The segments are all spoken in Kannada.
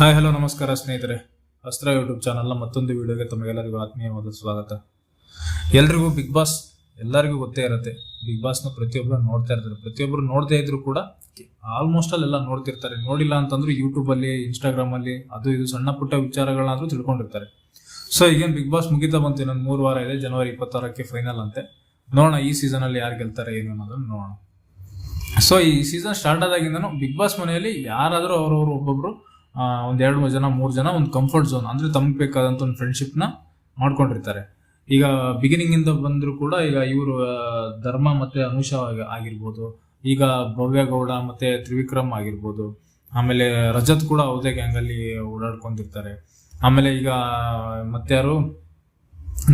ಹಾಯ್ ಹಲೋ ನಮಸ್ಕಾರ ಸ್ನೇಹಿತರೆ, ಅಸ್ತ್ರ ಯೂಟ್ಯೂಬ್ ಚಾನಲ್ನ ಮತ್ತೊಂದು ವಿಡಿಯೋಗೆ ತಮಗೆಲ್ಲರಿಗೂ ಆತ್ಮೀಯವಾದ ಸ್ವಾಗತ. ಎಲ್ರಿಗೂ ಬಿಗ್ ಬಾಸ್ ಎಲ್ಲರಿಗೂ ಗೊತ್ತೇ ಇರುತ್ತೆ. ಬಿಗ್ ಬಾಸ್ನ ಪ್ರತಿಯೊಬ್ಬರು ನೋಡ್ತಾ ಇರ್ತಾರೆ. ಪ್ರತಿಯೊಬ್ಬರು ನೋಡದೇ ಇದ್ರು ಕೂಡ ಆಲ್ಮೋಸ್ಟ್ ಎಲ್ಲ ನೋಡ್ತಿರ್ತಾರೆ. ನೋಡಿಲ್ಲ ಅಂತಂದ್ರೆ ಯೂಟ್ಯೂಬಲ್ಲಿ, ಇನ್ಸ್ಟಾಗ್ರಾಮಲ್ಲಿ ಅದು ಇದು ಸಣ್ಣ ಪುಟ್ಟ ವಿಚಾರಗಳನ್ನಾದ್ರೂ ತಿಳ್ಕೊಂಡಿರ್ತಾರೆ. ಸೊ ಈಗೇನು ಬಿಗ್ ಬಾಸ್ ಮುಗಿತಾ ಬಂತು, ಇನ್ನೊಂದು 3 ವಾರ ಇದೆ. ಜನವರಿ 26ಕ್ಕೆ ಫೈನಲ್ ಅಂತೆ. ನೋಡೋಣ ಈ ಸೀಸನಲ್ಲಿ ಯಾರು ಗೆಲ್ತಾರೆ ಏನು ಅನ್ನೋದನ್ನು ನೋಡೋಣ. ಸೊ ಈ ಸೀಸನ್ ಸ್ಟಾರ್ಟ್ ಆದಾಗಿಂದನೂ ಬಿಗ್ ಬಾಸ್ ಮನೆಯಲ್ಲಿ ಯಾರಾದರೂ ಅವರವರು ಒಬ್ಬೊಬ್ರು 1-2 ಜನ 3 ಜನ ಒಂದು ಕಂಫರ್ಟ್ ಝೋನ್ ಅಂದ್ರೆ ತಮ್ಗೆ ಬೇಕಾದಂತ ಒಂದು ಫ್ರೆಂಡ್ಶಿಪ್ ನ ಮಾಡ್ಕೊಂಡಿರ್ತಾರೆ. ಈಗ ಬಿಗಿನಿಂಗ್ ಇಂದ ಬಂದ್ರು ಕೂಡ ಈಗ ಇವರು ಧರ್ಮ ಮತ್ತೆ ಅನುಷಾ ಆಗಿರ್ಬೋದು, ಈಗ ಭವ್ಯ ಗೌಡ ಮತ್ತೆ ತ್ರಿವಿಕ್ರಮ್ ಆಗಿರ್ಬೋದು, ಆಮೇಲೆ ರಜತ್ ಕೂಡ ಅವದೇ ಗ್ಯಾಂಗ್ ಅಲ್ಲಿ ಓಡಾಡ್ಕೊಂಡಿರ್ತಾರೆ. ಆಮೇಲೆ ಈಗ ಮತ್ತೆ ಯಾರು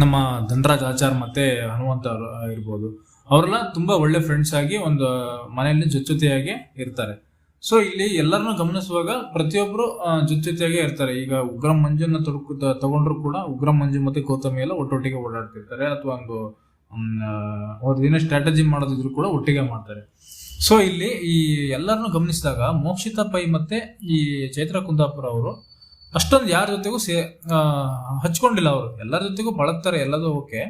ನಮ್ಮ ಧನರಾಜ್ ಆಚಾರ್ ಮತ್ತೆ ಹನುಮಂತ ಆಗಿರ್ಬೋದು, ಅವರೆಲ್ಲ ತುಂಬಾ ಒಳ್ಳೆ ಫ್ರೆಂಡ್ಸ್ ಆಗಿ ಒಂದು ಮನೆಯಲ್ಲಿ ಜೊತೆಯಾಗಿ ಇರ್ತಾರೆ. ಸೊ ಇಲ್ಲಿ ಎಲ್ಲರನ್ನು ಗಮನಿಸುವಾಗ ಪ್ರತಿಯೊಬ್ರು ಜೊತೆಯಾಗೆ ಇರ್ತಾರೆ. ಈಗ ಉಗ್ರಂ ಮಂಜುನ ತಗೊಂಡ್ರು ಕೂಡ ಉಗ್ರಂ ಮಂಜು ಮತ್ತೆ ಗೌತಮಿ ಎಲ್ಲ ಒಟ್ಟೊಟ್ಟಿಗೆ ಓಡಾಡ್ತಿರ್ತಾರೆ, ಅಥವಾ ಒಂದು ಅವ್ರದ್ದು ಏನೋ ಸ್ಟ್ರಾಟಜಿ ಮಾಡೋದಿದ್ರು ಕೂಡ ಒಟ್ಟಿಗೆ ಮಾಡ್ತಾರೆ. ಸೊ ಇಲ್ಲಿ ಈ ಎಲ್ಲರನ್ನು ಗಮನಿಸಿದಾಗ ಮೋಕ್ಷಿತಾ ಪೈ ಮತ್ತೆ ಈ ಚೈತ್ರ ಕುಂದಾಪುರ ಅವರು ಅಷ್ಟೊಂದು ಯಾರ ಜೊತೆಗೂ ಹಚ್ಕೊಂಡಿಲ್ಲ. ಅವರು ಎಲ್ಲರ ಜೊತೆಗೂ ಬಳಗ್ತಾರೆ, ಎಲ್ಲದೂ ಓಕೆ,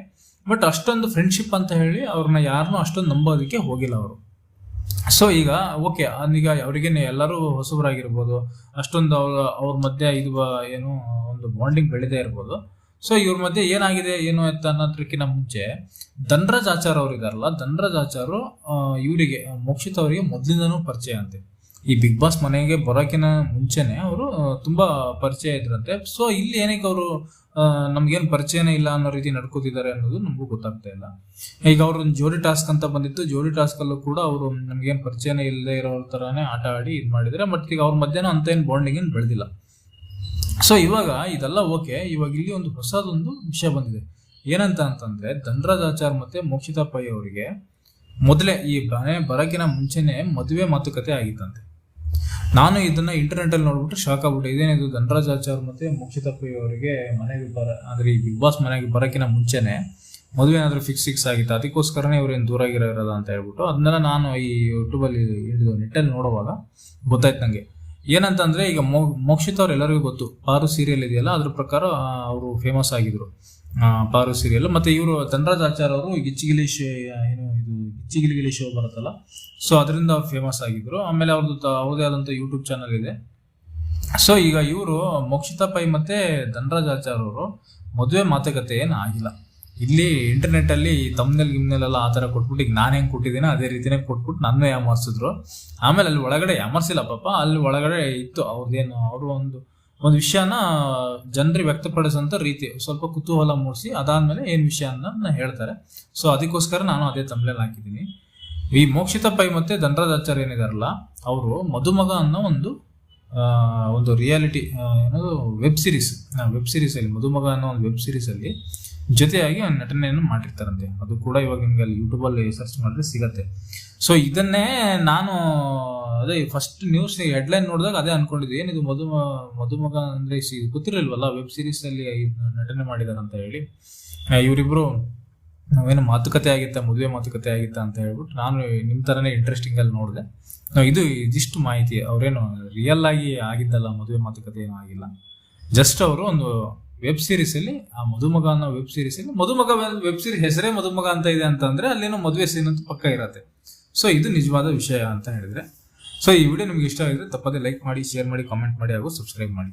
ಬಟ್ ಅಷ್ಟೊಂದು ಫ್ರೆಂಡ್ಶಿಪ್ ಅಂತ ಹೇಳಿ ಅವ್ರನ್ನ ಯಾರನ್ನೂ ಅಷ್ಟೊಂದು ನಂಬೋದಕ್ಕೆ ಹೋಗಿಲ್ಲ ಅವರು. ಸೊ ಈಗ ಓಕೆ, ಈಗ ಅವ್ರಿಗೇನೆ ಎಲ್ಲರೂ ಹೊಸಬರಾಗಿರ್ಬೋದು, ಅಷ್ಟೊಂದು ಅವ್ರ ಮಧ್ಯೆ ಇದು ಏನು ಒಂದು ಬಾಂಡಿಂಗ್ ಬೆಳೆದೇ ಇರ್ಬೋದು. ಸೊ ಇವ್ರ ಮಧ್ಯೆ ಏನಾಗಿದೆ ಏನು ಅಂತ ಅನ್ನೋದಕ್ಕಿಂತ ಮುಂಚೆ ಧನರಾಜ್ ಆಚಾರ್ ಅವ್ರು ಇದಾರಲ್ಲ, ಧನರಾಜ್ ಆಚಾರು ಇವರಿಗೆ ಮೋಕ್ಷಿತ್ ಅವರಿಗೆ ಮೊದಲಿಂದನೂ ಪರಿಚಯ ಅಂತೆ. ಈ ಬಿಗ್ ಬಾಸ್ ಮನೆಗೆ ಬರೋಕಿನ ಮುಂಚೆನೆ ಅವರು ತುಂಬಾ ಪರಿಚಯ ಇದ್ರಂತೆ. ಸೊ ಇಲ್ಲಿ ಏನಕ್ಕೆ ಅವರು ನಮ್ಗೇನು ಪರಿಚಯನೇ ಇಲ್ಲ ಅನ್ನೋ ರೀತಿ ನಡ್ಕೋತಿದ್ದಾರೆ ಅನ್ನೋದು ನಮಗೂ ಗೊತ್ತಾಗ್ತಾ ಇಲ್ಲ. ಈಗ ಅವ್ರ ಒಂದು ಜೋಡಿ ಟಾಸ್ಕ್ ಅಂತ ಬಂದಿತ್ತು. ಜೋಡಿ ಟಾಸ್ಕ್ ಅಲ್ಲೂ ಕೂಡ ಅವರು ನಮ್ಗೇನು ಪರಿಚಯನೇ ಇಲ್ಲದೆ ಇರೋ ತರಾನೇ ಆಟ ಆಡಿ ಇದು ಮಾಡಿದ್ರೆ, ಬಟ್ ಈಗ ಅವ್ರ ಮಧ್ಯಾಹ್ನ ಅಂತ ಏನು ಬಾಂಡಿಂಗ್ ಏನು ಬೆಳೆದಿಲ್ಲ. ಸೊ ಇವಾಗ ಇದೆಲ್ಲ ಓಕೆ. ಇವಾಗ ಇಲ್ಲಿ ಒಂದು ಹೊಸದೊಂದು ವಿಷಯ ಬಂದಿದೆ. ಏನಂತ ಅಂತಂದ್ರೆ ಧನರಾಜ್ ಆಚಾರ್ ಮತ್ತೆ ಮೋಕ್ಷಿತಾ ಪೈ ಅವರಿಗೆ ಮೊದಲೇ ಈ ಮನೆ ಬರಕಿನ ಮುಂಚೆನೆ ಮದುವೆ ಮಾತುಕತೆ ಆಗಿತ್ತಂತೆ. ನಾನು ಇದನ್ನ ಇಂಟರ್ನೆಟ್ ಅಲ್ಲಿ ನೋಡ್ಬಿಟ್ಟು ಶಾಕ್ ಆಗ್ಬಿಟ್ಟೆ. ಇದೇನಿದು ಧನರಾಜ್ ಆಚಾರ್ ಮತ್ತೆ ಮೋಕ್ಷಿತಾ ಪೈ ಅವರಿಗೆ ಮನೆಗೆ ಅಂದ್ರೆ ಈ ಬಿಗ್ ಬಾಸ್ ಮನೆಗೆ ಬರಕಿನ ಮುಂಚೆನೆ ಮದುವೆ ಏನಾದ್ರು ಫಿಕ್ಸ್ ಆಗಿತ್ತು, ಅದಕ್ಕೋಸ್ಕರನೇ ಇವ್ರೇನು ದೂರ ಆಗಿರೋದ ಅಂತ ಹೇಳ್ಬಿಟ್ಟು ಅದನ್ನೆಲ್ಲ ನಾನು ಈ ಯೂಟ್ಯೂಬ್ ಅಲ್ಲಿ ನೆಟ್ಟಲ್ಲಿ ನೋಡುವಾಗ ಗೊತ್ತಾಯ್ತು ನಂಗೆ. ಏನಂತಂದ್ರೆ ಈಗ ಮೋಕ್ಷಿತ್ ಅವ್ರು ಎಲ್ಲರಿಗೂ ಗೊತ್ತು, ಪಾರು ಸೀರಿಯಲ್ ಇದೆಯಲ್ಲ ಅದ್ರ ಪ್ರಕಾರ ಅವರು ಫೇಮಸ್ ಆಗಿದ್ರು, ಪಾರು ಸೀರಿಯಲ್. ಮತ್ತೆ ಇವರು ಧನರಾಜ್ ಆಚಾರ್ ಅವರು ಗಿಚ್ಚಿಗಿಲಿ ಶೋ ಬರುತ್ತಲ್ಲ, ಸೊ ಅದರಿಂದ ಅವ್ರು ಫೇಮಸ್ ಆಗಿದ್ರು. ಆಮೇಲೆ ಅವ್ರದ್ದು ಅವ್ರದೇ ಆದಂತ ಯೂಟ್ಯೂಬ್ ಚಾನಲ್ ಇದೆ. ಸೊ ಈಗ ಇವರು ಮೋಕ್ಷಿತಾ ಪೈ ಮತ್ತೆ ಧನರಾಜ್ ಆಚಾರ್ ಅವರು ಮದುವೆ ಮಾತುಕತೆ ಏನು ಆಗಿಲ್ಲ. ಇಲ್ಲಿ ಇಂಟರ್ನೆಟ್ ಅಲ್ಲಿ ತಮ್ನೆಲ್ ಗಿಮ್ನೆಲ್ಲ ಆ ತರ ಕೊಟ್ಬಿಟ್ಟು ಈಗ ನಾನು ಹೆಂಗ್ ಕೊಟ್ಟಿದ್ದೀನೋ ಅದೇ ರೀತಿನೇ ಕೊಟ್ಬಿಟ್ಟು ನನ್ನ ಯಾಮರ್ಸಿದ್ರು. ಆಮೇಲೆ ಅಲ್ಲಿ ಒಳಗಡೆ ಯಾಮರ್ಸಿಲ್ಲ ಪಾಪ, ಅಲ್ಲಿ ಒಳಗಡೆ ಇತ್ತು ಅವ್ರದ್ದೇನು, ಅವರು ಒಂದು ವಿಷಯನ ಜನರಿಗೆ ವ್ಯಕ್ತಪಡಿಸೋಂಥ ರೀತಿ ಸ್ವಲ್ಪ ಕುತೂಹಲ ಮೂಡಿಸಿ ಅದಾದ್ಮೇಲೆ ಏನ್ ವಿಷಯ ಅಂತ ಹೇಳ್ತಾರೆ. ಸೊ ಅದಕ್ಕೋಸ್ಕರ ನಾನು ಅದೇ ತಮ್ನೆಲ್ ಹಾಕಿದ್ದೀನಿ. ಈ ಮೋಕ್ಷಿತಾ ಪೈ ಮತ್ತೆ ಧನರಾಜ್ ಆಚಾರ್ ಏನಿದಾರಲ್ಲ, ಅವರು ಮಧುಮಗ ಅನ್ನೋ ಒಂದು ರಿಯಾಲಿಟಿ ಏನದು ವೆಬ್ ಸೀರೀಸ್ ಅಲ್ಲಿ, ಮಧುಮಗ ಅನ್ನೋ ಒಂದು ವೆಬ್ ಸೀರೀಸ್ ಅಲ್ಲಿ ಜೊತೆಯಾಗಿ ಒಂದು ನಟನೆಯನ್ನು ಮಾಡಿರ್ತಾರಂತೆ. ಅದು ಕೂಡ ಇವಾಗ ನಿಮ್ಗೆ ಅಲ್ಲಿ ಯೂಟ್ಯೂಬ್ ಅಲ್ಲಿ ಸರ್ಚ್ ಮಾಡಿದ್ರೆ ಸಿಗತ್ತೆ. ಸೊ ಇದನ್ನೇ ನಾನು ಅದೇ ಫಸ್ಟ್ ನ್ಯೂಸ್ ಹೆಡ್ಲೈನ್ ನೋಡಿದಾಗ ಅದೇ ಅನ್ಕೊಂಡಿದ್ದೆ, ಏನಿದು ಮಧುಮಗ ಅಂದ್ರೆ ಗೊತ್ತಿರಲ್ವಲ್ಲ ವೆಬ್ ಸೀರೀಸ್ ಅಲ್ಲಿ ನಟನೆ ಮಾಡಿದಾರೆ ಅಂತ ಹೇಳಿ. ಇವರಿಬ್ರು ನಾವೇನು ಮಾತುಕತೆ ಆಗಿತ್ತ, ಮದುವೆ ಮಾತುಕತೆ ಆಗಿತ್ತ ಅಂತ ಹೇಳ್ಬಿಟ್ಟು ನಾನು ನಿಮ್ ತರನೇ ಇಂಟ್ರೆಸ್ಟಿಂಗ್ ಅಲ್ಲಿ ನೋಡಿದೆ. ಇದಿಷ್ಟು ಮಾಹಿತಿ, ಅವ್ರೇನು ರಿಯಲ್ ಆಗಿ ಆಗಿದ್ದಲ್ಲ, ಮದುವೆ ಮಾತುಕತೆ ಏನೂ ಆಗಿಲ್ಲ. ಜಸ್ಟ್ ಅವರು ಒಂದು ವೆಬ್ ಸೀರೀಸ್ ಅಲ್ಲಿ, ಆ ಮಧುಮಗ ಅನ್ನೋ ವೆಬ್ ಸೀರೀಸ್ ಅಲ್ಲಿ, ಮಧುಮಗ ವೆಬ್ ಸೀರೀಸ್ ಹೆಸರೇ ಮಧುಮಗ ಅಂತ ಇದೆ ಅಂತಂದ್ರೆ ಅಲ್ಲೇನೋ ಮದುವೆ ಸೀನ್ ಅಂತ ಪಕ್ಕ ಇರತ್ತೆ. ಸೊ ಇದು ನಿಜವಾದ ವಿಷಯ ಅಂತ ಹೇಳಿದ್ರೆ. ಸೊ ಈ ವಿಡಿಯೋ ನಿಮ್ಗೆ ಇಷ್ಟ ಆಗಿದ್ರೆ ತಪ್ಪದೆ ಲೈಕ್ ಮಾಡಿ, ಶೇರ್ ಮಾಡಿ, ಕಾಮೆಂಟ್ ಮಾಡಿ ಹಾಗೂ ಸಬ್ಸ್ಕ್ರೈಬ್ ಮಾಡಿ.